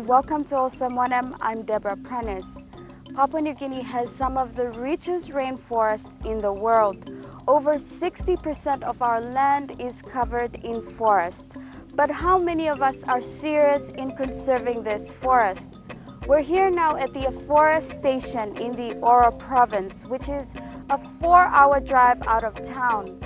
and welcome to Olsamonem. I'm Deborah Prentice. Papua New Guinea has some of the richest rainforests in the world. Over 60% of our land is covered in forest. But how many of us are serious in conserving this forest? We're here now at the afforestation in the Oro province, which is a 4-hour drive out of town.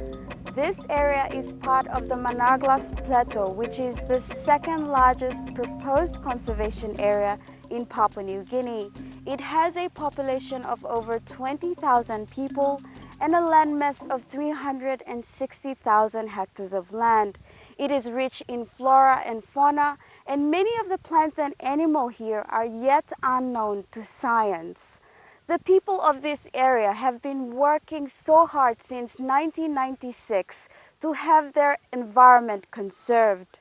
This area is part of the Managlas Plateau, which is the second largest proposed conservation area in Papua New Guinea. It has a population of over 20,000 people and a landmass of 360,000 hectares of land. It is rich in flora and fauna, and many of the plants and animals here are yet unknown to science. The people of this area have been working so hard since 1996 to have their environment conserved.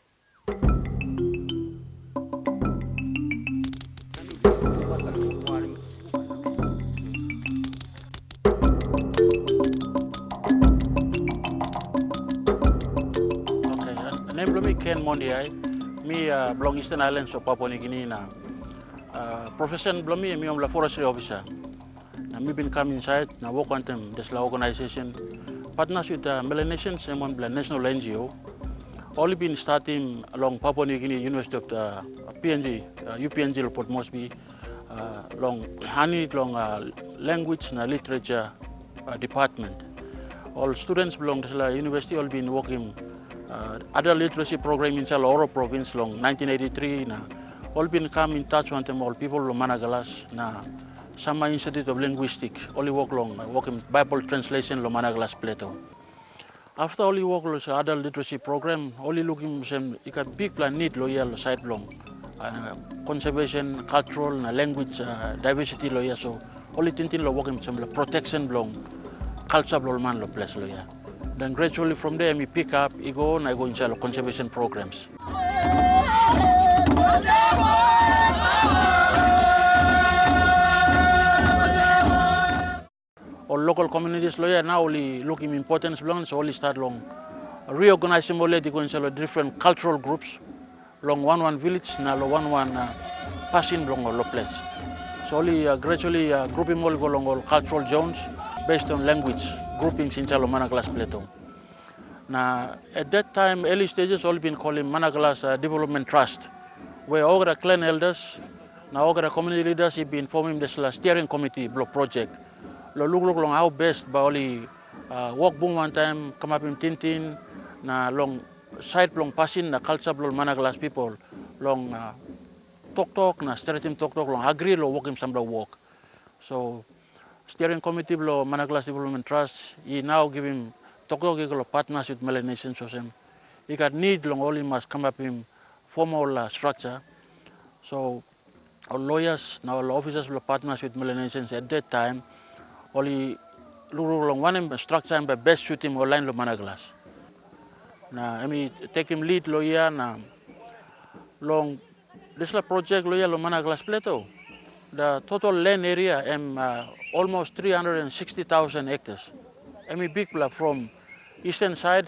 Name Blumi Ken Mondiai, me belong Eastern Islands of Papua New Guinea na. Profession Blumi, me am la forestry officer. Na me been come inside na work on them this la organization. Partners with Melanesians and one national NGO. Only been starting along Papua New Guinea University of the PNG, UPNG Port Moresby, long honey long language and literature department. All students belong to the university all been working adult literacy program in Oro province long 1983 na all been come in touch with them all people of Managalas na Sama Institute of Linguistics only work long working Bible translation lo Managalas Plateau. After only work lo sa adult literacy program only looking some ika big plan need lo ya lo side long conservation cultural na language diversity lo ya so only tintin lo working some protection long culture lo man lo place lo ya. Then gradually from there, I pick up, I go inside conservation programs. All local communities lawyer now only looking importance belongs, so only start long reorganizing more they go inside different cultural groups, long one village, now one passing long all place. So only gradually grouping all go along all cultural zones based on language groupings in Managlas Plateau. Now, at that time, early stages all been calling Managlas Development Trust, where all the clan elders, now all the community leaders have been forming this steering committee block project. Look long how best by only walk boom one time, come up in Tintin, na long side long passing na culture block Managlas people, long talk na steering talk long agree lo working some work. So steering committee block Managlas Development Trust, he now giving Tokyo Gigolo partners with Melanesians or some. You got need long only must come up in formal structure. So our lawyers, now our officers will partners with Melanesians at that time. Only long one structure and by best shoot him online lo Managlas. Now I mean take him lead lawyer na long this project lawyer lo Managlas Plateau. The total land area am almost 360,000 hectares. I mean big from eastern side,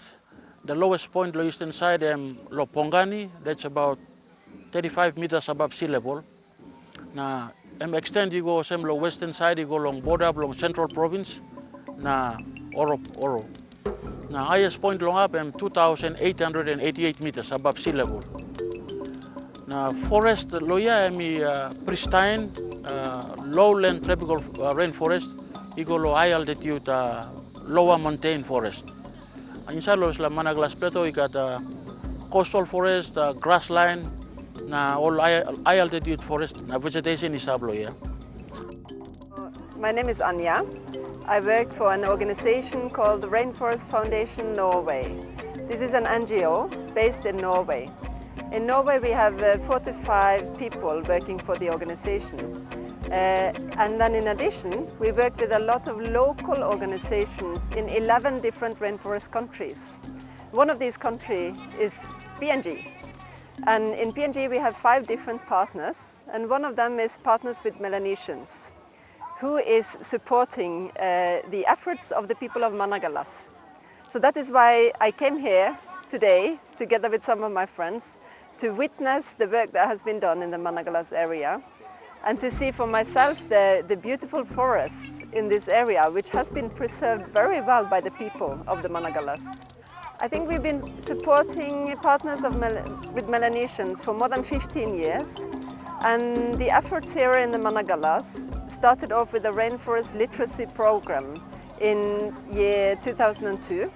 the lowest point the eastern side Lo Pongani, that's about 35 meters above sea level. Now extend you go some western side, you go along border along central province, na Oro. Now highest point long up 2,888 meters above sea level. Now forest loya pristine, lowland tropical rainforest, you go low high altitude lower mountain forest. Inside la Managlas Plateau, you got coastal forest, grassland, na all high altitude forest, na vegetation is ablo here. My name is Anja. I work for an organization called the Rainforest Foundation Norway. This is an NGO based in Norway. In Norway we have 45 people working for the organization. And then in addition, we work with a lot of local organizations in 11 different rainforest countries. One of these countries is PNG. And in PNG we have 5 different partners, and one of them is partners with Melanesians, who is supporting the efforts of the people of Managalas. So that is why I came here today, together with some of my friends, to witness the work that has been done in the Managalas area and to see for myself the beautiful forests in this area, which has been preserved very well by the people of the Managalas. I think we've been supporting partners with Melanesians for more than 15 years. And the efforts here in the Managalas started off with a rainforest literacy program in year 2002.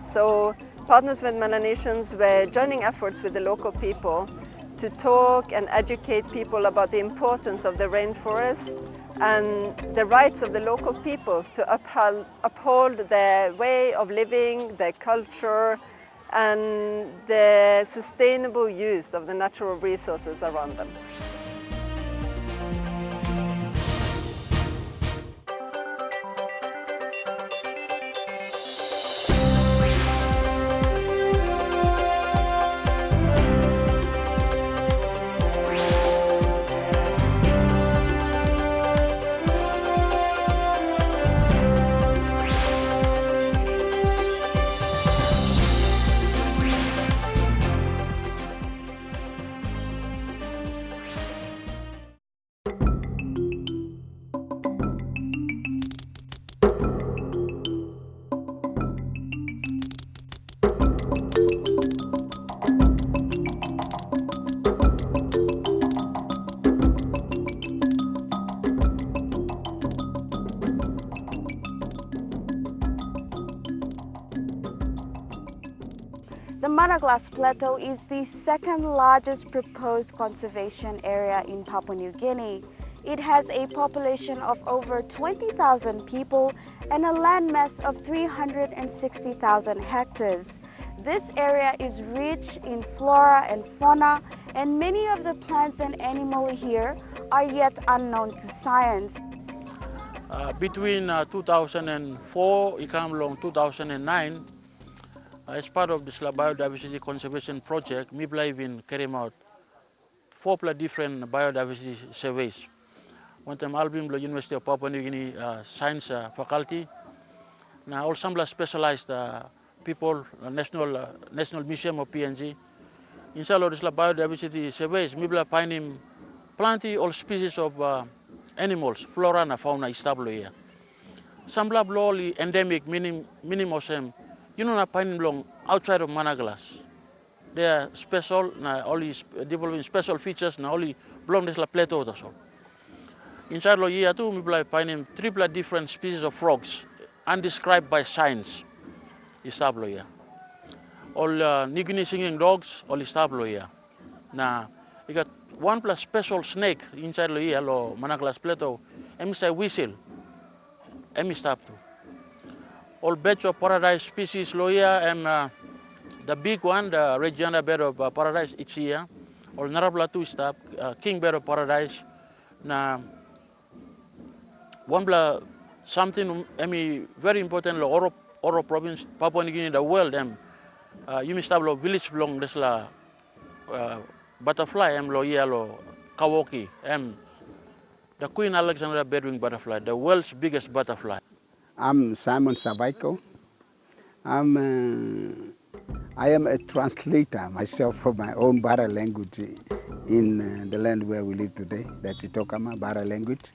So partners with Melanesians were joining efforts with the local people to talk and educate people about the importance of the rainforest and the rights of the local peoples to uphold their way of living, their culture, and the sustainable use of the natural resources around them. The Managalas Plateau is the second largest proposed conservation area in Papua New Guinea. It has a population of over 20,000 people and a landmass of 360,000 hectares. This area is rich in flora and fauna, and many of the plants and animals here are yet unknown to science. Between 2004 ikam long 2009, as part of this biodiversity conservation project, MIBLA even carrying out 4 different biodiversity surveys. One time Albim, the University of Papua New Guinea Science faculty. Now all some specialized people, National Museum of PNG. Inside of this biodiversity surveys, MIBLA finding plenty all species of animals, flora and fauna established here. Some lowly endemic, minimum. You know, not finding long outside of Managalas. They are special, only developing special features, not only belong to the plateau. That's all. Inside of here too, we finding 3 different species of frogs, undescribed by science. Established here. All New Guinea singing dogs, all established here. Now, you got 1 special snake inside of here, Managalas plateau. Em say whistle. Em stop too. All birds of paradise species loya and the big one, the Regina bird of paradise, it's here. All Narabla two stop, king bird of paradise. Na one something very important Oro province, Papua New Guinea, the world you must have village belong this butterfly loya kawoki the Queen Alexandra bedwing butterfly, the world's biggest butterfly. I'm Simon Sabaiko. I am a translator myself from my own Bara language in the land where we live today, that's Itokama, Bara language.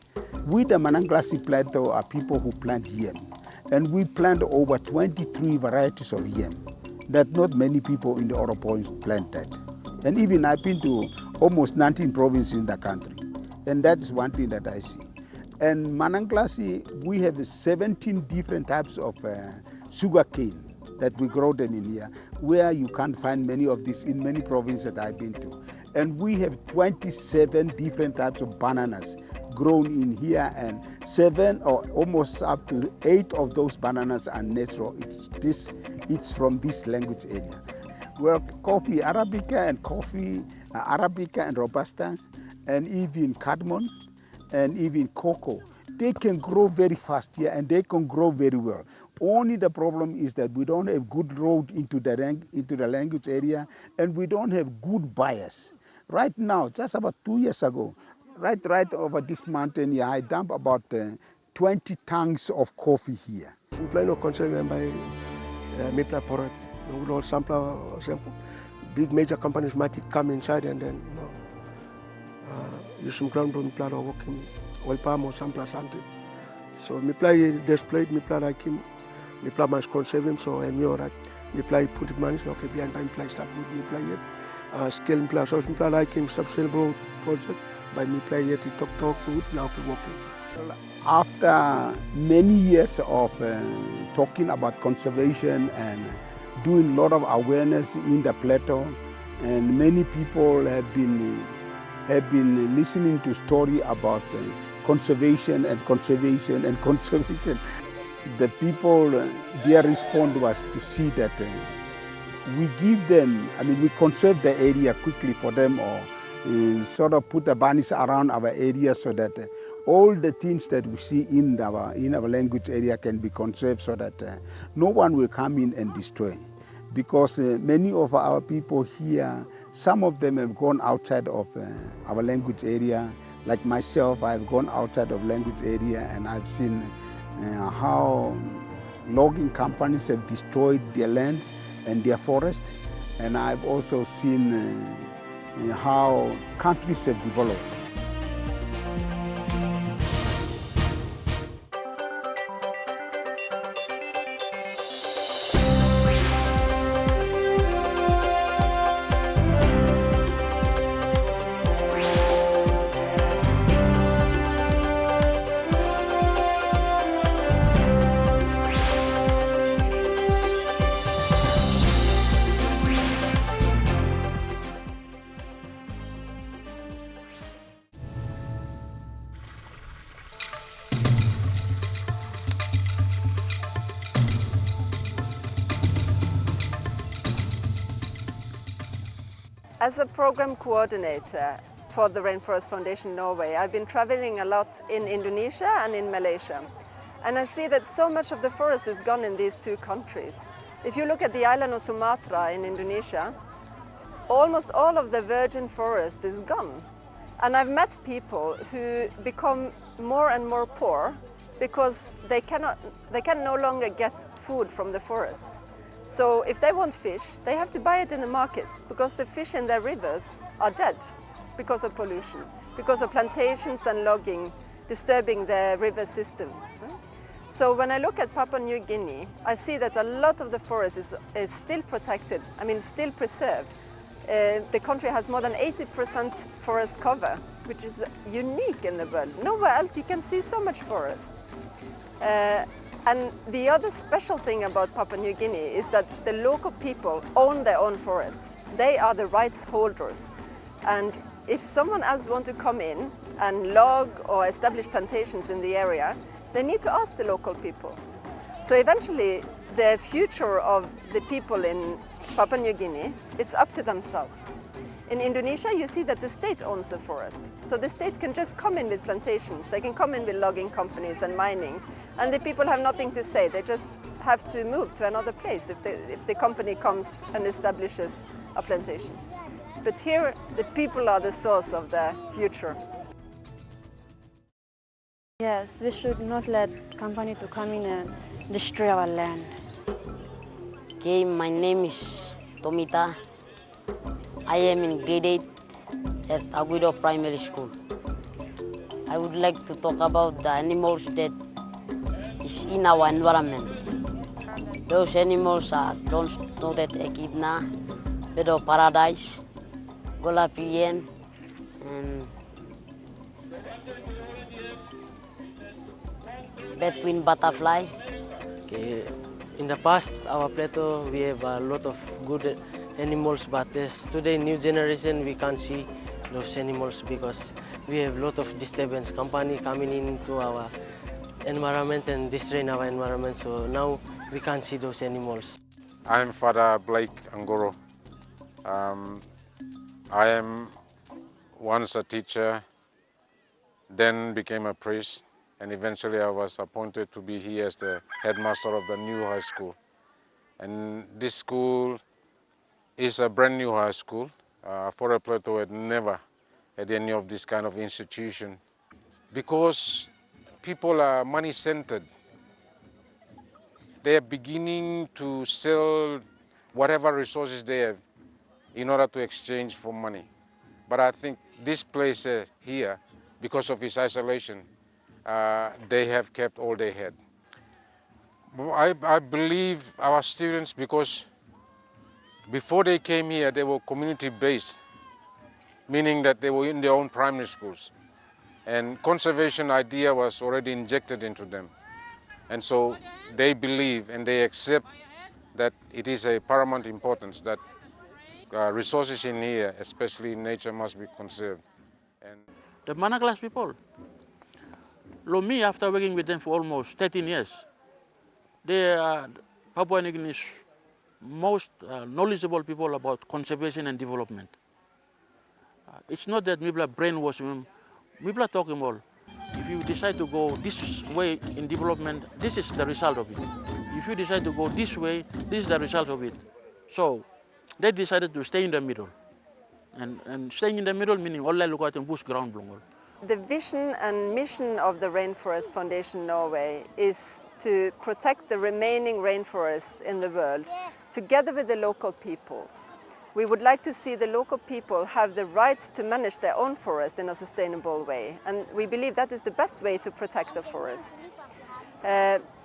We, the Mananglasi Plateau, are people who plant yam. And we plant over 23 varieties of yam that not many people in the Oro province planted. And even I've been to almost 19 provinces in the country. And that is one thing that I see. And Mananglasi, we have 17 different types of sugar cane that we grow them in here, where you can't find many of these in many provinces that I've been to. And we have 27 different types of bananas grown in here, and 7 or almost up to 8 of those bananas are natural. It's from this language area. Well, coffee Arabica and coffee Arabica and Robusta, and even cardamom, and even cocoa, they can grow very fast here and they can grow very well. Only the problem is that we don't have good road into the language area, and we don't have good buyers. Right now, just about 2 years ago, right over this mountain here, I dumped about 20 tons of coffee here. Plano concern by Mipla Porat, no sampla big major companies might come inside and then use some ground me play work in oil palm or some plus something. So me play displayed me play like him, me play my conserve him so I'm alright. Me play put money so okay behind time play start with me play it. Skill me play so me play like him sustainable project by me play it talk good now to working. After many years of talking about conservation and doing a lot of awareness in the plateau, and many people have been listening to story about conservation and conservation and conservation. The people, their response was to see that we give them, we conserve the area quickly for them, or sort of put a barnish around our area so that all the things that we see in our language area can be conserved so that no one will come in and destroy. Because many of our people here, some of them have gone outside of our language area. Like myself, I've gone outside of language area and I've seen how logging companies have destroyed their land and their forest. And I've also seen how countries have developed. As a program coordinator for the Rainforest Foundation Norway, I've been traveling a lot in Indonesia and in Malaysia. And I see that so much of the forest is gone in these two countries. If you look at the island of Sumatra in Indonesia, almost all of the virgin forest is gone. And I've met people who become more and more poor because they can no longer get food from the forest. So if they want fish, they have to buy it in the market because the fish in their rivers are dead because of pollution, because of plantations and logging disturbing the river systems. So when I look at Papua New Guinea, I see that a lot of the forest is still protected, still preserved. The country has more than 80% forest cover, which is unique in the world. Nowhere else you can see so much forest. And the other special thing about Papua New Guinea is that the local people own their own forest. They are the rights holders. And if someone else wants to come in and log or establish plantations in the area, they need to ask the local people. So eventually, the future of the people in Papua New Guinea, it's up to themselves. In Indonesia, you see that the state owns the forest. So the state can just come in with plantations, they can come in with logging companies and mining, and the people have nothing to say. They just have to move to another place if the company comes and establishes a plantation. But here, the people are the source of the future. Yes, we should not let company to come in and destroy our land. Okay, my name is Tomita. I am in grade 8 at Aguido Primary School. I would like to talk about the animals that is in our environment. Those animals are don't-noted echidna, meadow paradise, golapian, and between butterfly. Okay. In the past, our plateau, we have a lot of good animals, but today, new generation, we can't see those animals because we have a lot of disturbance, company coming into our environment and destroying our environment, so now we can't see those animals. I'm Father Blake Angoro. I am once a teacher, then became a priest, and eventually I was appointed to be here as the headmaster of the new high school. And this school is a brand new high school. Forest Plateau had never had any of this kind of institution because people are money-centered. They are beginning to sell whatever resources they have in order to exchange for money. But I think this place here, because of its isolation, they have kept all they had. I believe our students, because before they came here, they were community-based, meaning that they were in their own primary schools. And conservation idea was already injected into them. And so they believe and they accept that it is a paramount importance that resources in here, especially in nature, must be conserved. And the Managlas people, me, after working with them for almost 13 years, they are Papua New Guinea's most knowledgeable people about conservation and development. It's not that Mibla brainwash them. Mibla talk them all. If you decide to go this way in development, this is the result of it. If you decide to go this way, this is the result of it. So they decided to stay in the middle. And staying in the middle meaning all look at bush ground blongol. The vision and mission of the Rainforest Foundation Norway is to protect the remaining rainforests in the world together with the local peoples. We would like to see the local people have the right to manage their own forest in a sustainable way, and we believe that is the best way to protect the forest.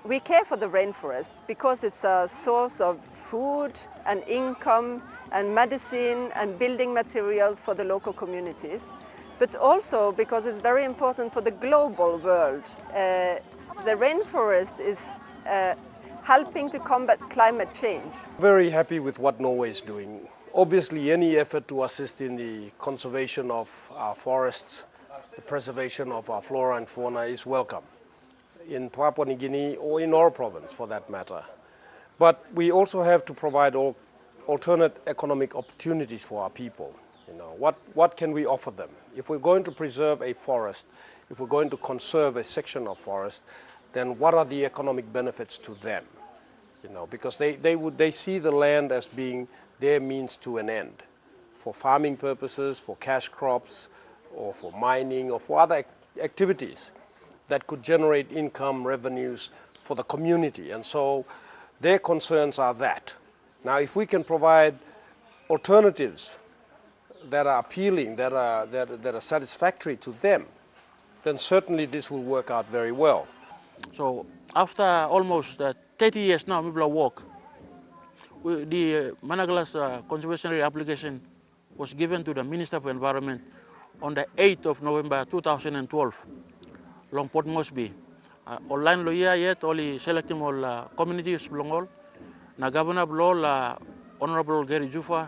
We care for the rainforest because it's a source of food and income and medicine and building materials for the local communities, but also because it's very important for the global world. The rainforest is helping to combat climate change. Very happy with what Norway is doing. Obviously, any effort to assist in the conservation of our forests, the preservation of our flora and fauna is welcome, in Papua New Guinea or in our province for that matter. But we also have to provide alternate economic opportunities for our people. You know, what can we offer them? If we're going to preserve a forest, if we're going to conserve a section of forest, then what are the economic benefits to them? You know, because they see the land as being their means to an end, for farming purposes, for cash crops, or for mining, or for other activities that could generate income, revenues for the community. And so their concerns are that. Now, if we can provide alternatives that are appealing, that are satisfactory to them, then certainly this will work out very well. So after almost 30 years now, we work. The Managlas conservation area application was given to the Minister for Environment on the 8th of November 2012, long Port Moresby. Online lawyer yet only selecting all communities belong all. Na Governor Blow, Honorable Gary Jufa,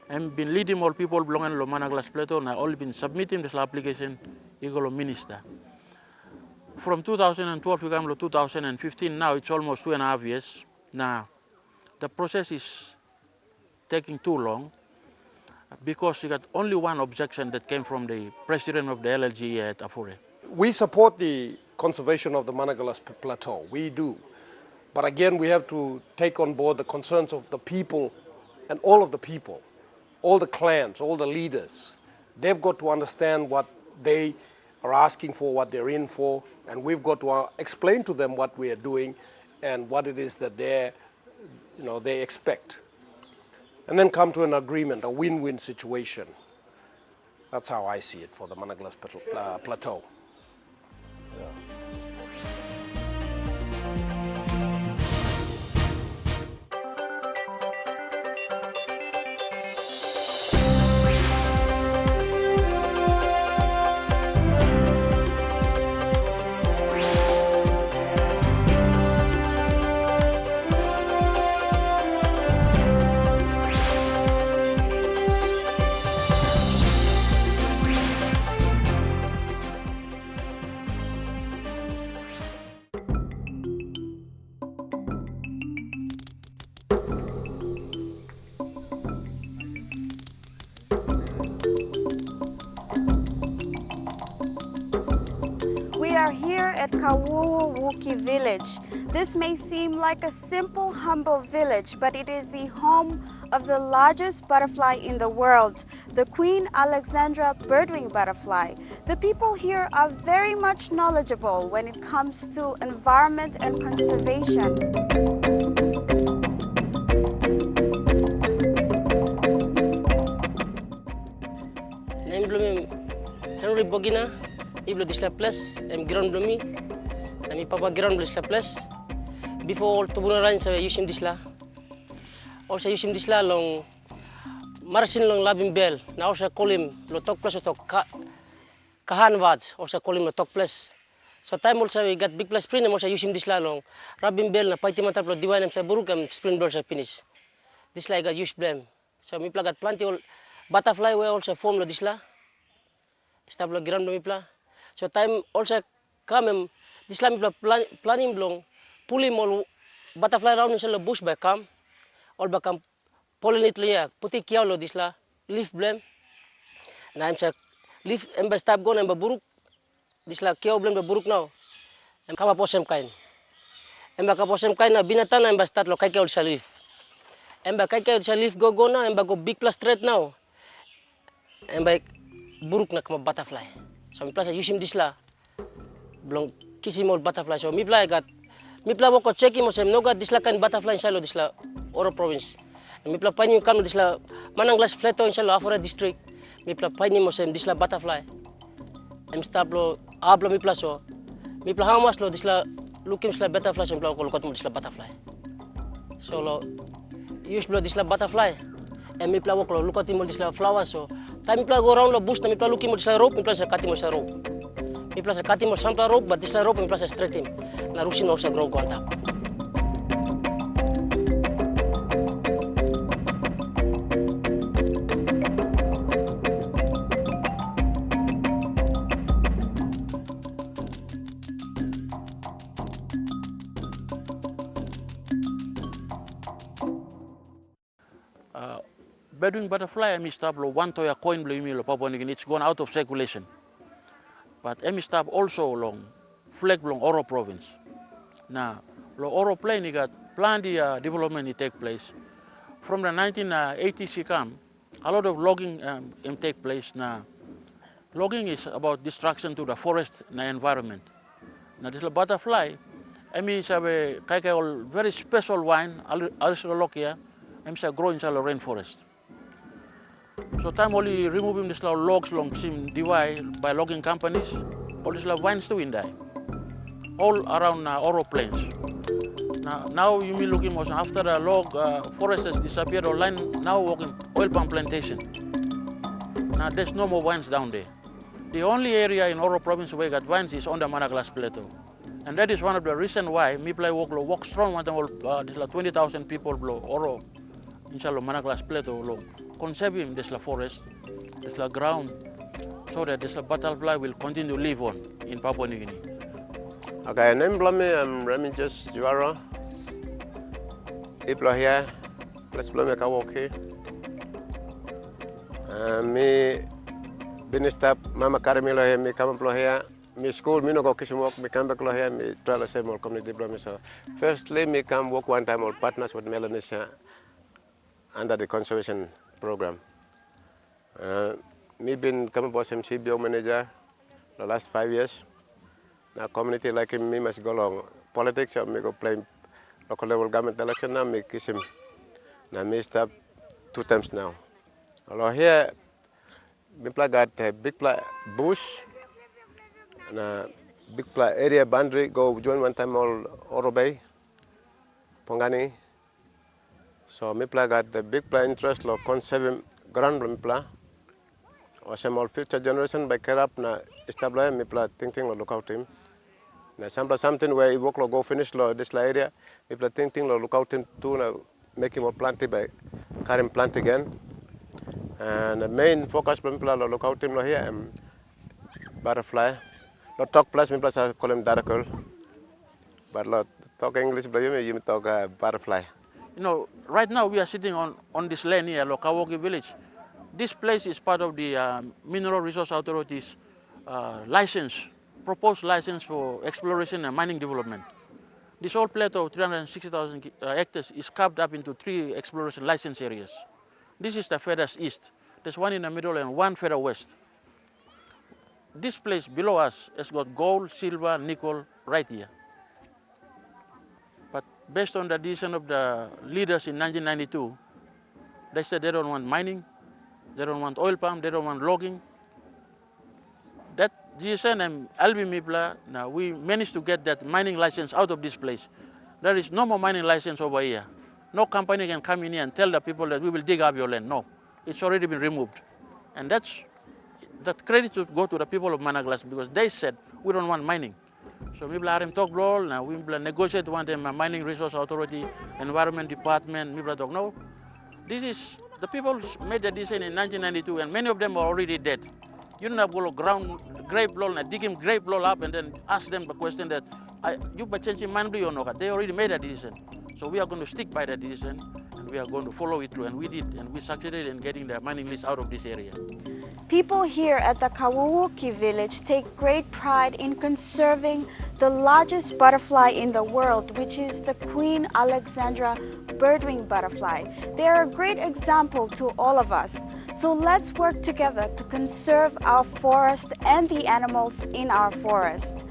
and been leading all people belonging to Managlas Plateau, and all been submitting this application, Igolo Minister. From 2012 to 2015, now it's almost 2.5 years. Now, the process is taking too long because you got only one objection that came from the president of the LLG at Afure. We support the conservation of the Managlas Plateau, we do. But again, we have to take on board the concerns of the people and all of the people, all the clans, all the leaders. They've got to understand what they are asking for, what they're in for, and we've got to explain to them what we are doing and what it is that they expect. And then come to an agreement, a win-win situation. That's how I see it for the Managlas Plateau. Yeah. At Kawuwuki village. This may seem like a simple, humble village, but it is the home of the largest butterfly in the world, the Queen Alexandra birdwing butterfly. The people here are very much knowledgeable when it comes to environment and conservation. bogina, iblo disla plus, ground blomi, mi papa ground disla plus. Before tubunaran sa yusim disla. Or sa yusim disla long marasin long labim bel, na or sa kolim lo tok plus to kahan wads, or sa kolim lo tok plus. So time also we got big plus sprint, mo sa yusim disla long rabim bel na paiti mantap lo diwanam sa burukam sprint door sa finish. Disla I got use blame. So mi got plenty all butterfly we also form lo disla. Stablo ground mi pla. So time also come disla mi planning long puli mol butterfly round inshallah bush by come all bakam pollinate liya puti kiaw lo disla leaf blame na im sa leaf emba stab go emba buruk disla kiaw blame buruk now em kama posem kain emba ka posem kain na binatan emba start lo kai sa leaf emba kai sa leaf go na emba go big plus threat now emba buruk na kama butterfly so mi plus yusim disla blong kisimol butterfly so mi pla got mi pla ko checki mo sem noga disla kan butterfly inshallah disla Oro province. Mi pla pani kan disla Mananglas fleto inshallah Afora district. Mi pla pani mo sem disla butterfly. Em stablo ablo mi pla so. Mi pla hamas lo disla lukim sla butterfly sem pla ko lokot mo disla butterfly. So lo use blo disla butterfly. Em mi pla ko lokot mo disla flowers so. Time mi pla go round lo bush na mi pla lukim mo disla rope mi pla sa kati mo sa rope. Mi pla sa kati mo sampla rope but disla rope mi pla sa straight him. Na rusin mo sa grow go on top. Bedouin butterfly, emi stab lo one toya coin blo imi lo Papua New Guinea. It's gone out of circulation. But emi stab also long flag long Oro province. Now, lo Oro plain got plenty development it take place. From the 1980s it come, a lot of logging take place. Now, logging is about destruction to the forest and environment. Now, this butterfly, emi sabe kai very special wine, Arisolokia, emi sa grow inside the rainforest. So time only removing this logs long sim DY by logging companies, all this vines too in there. All around Oro plains. Now you mean looking also after the log forest has disappeared or line now working oil palm plantation. Now there's no more vines down there. The only area in Oro province where got vines is on the Managlas Plateau. And that is one of the reasons why me play walk strong one time this 20,000 people blow Oro inshallah Managlas Plateau long. Conserving this forest, this ground, so that this butterfly will continue to live on in Papua New Guinea. Okay, name Blami, I'm Remigius Juara. People here, let's Blami Kawoki. Me business step, Mama Caramelo here, me come here. Me school, me no go Kishimok, me come back here, me try to save more community Blami. So, firstly, me come work one time all partners with Melanesia under the conservation program. Me been coming for some CBO manager the last 5 years. Now community like me must go along politics. So me go play local level government election now. Me kiss him. Now me stop 2 times now. Although here me play got a big bush and a big area boundary. Go join one time all Oro Bay, Pongani. So me play got the big interest lo conserving ground me play. Or some all future generation by care up na establish me play thinking lo look out him. Na something where you work lo go finish lo this area. Me play thinking lo look out him too na making more planting by carrying plant again. And the main focus me play lo look out him lo here butterfly. Lo talk plus me play I call him daracle. But lo talk English play you talk butterfly. You know, right now we are sitting on this land here, Lokawoki village. This place is part of the Mineral Resource Authority's proposed license for exploration and mining development. This whole plateau of 360,000 hectares is carved up into 3 exploration license areas. This is the furthest east. There's one in the middle and one further west. This place below us has got gold, silver, nickel right here. But based on the decision of the leaders in 1992, they said they don't want mining, they don't want oil palm, they don't want logging. GSN and Albi Mipla, now we managed to get that mining license out of this place. There is no more mining license over here. No company can come in here and tell the people that we will dig up your land. No, it's already been removed. And that credit should go to the people of Managlas because they said we don't want mining. So we will talk role, now we will negotiate one them mining resource authority, environment department, we will talk. No, this is, the people made the decision in 1992 and many of them are already dead. You don't have to go grave blow and dig him grave blow up and then ask them the question that you by changing mind or not. They already made a decision. So we are going to stick by that decision and we are going to follow it through, and we did, and we succeeded in getting the mining list out of this area. People here at the Kawuwuki village take great pride in conserving the largest butterfly in the world, which is the Queen Alexandra birdwing butterfly. They are a great example to all of us. So let's work together to conserve our forest and the animals in our forest.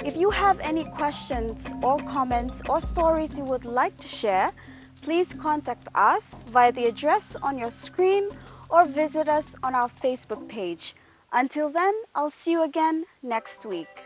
If you have any questions or comments or stories you would like to share, please contact us via the address on your screen or visit us on our Facebook page. Until then, I'll see you again next week.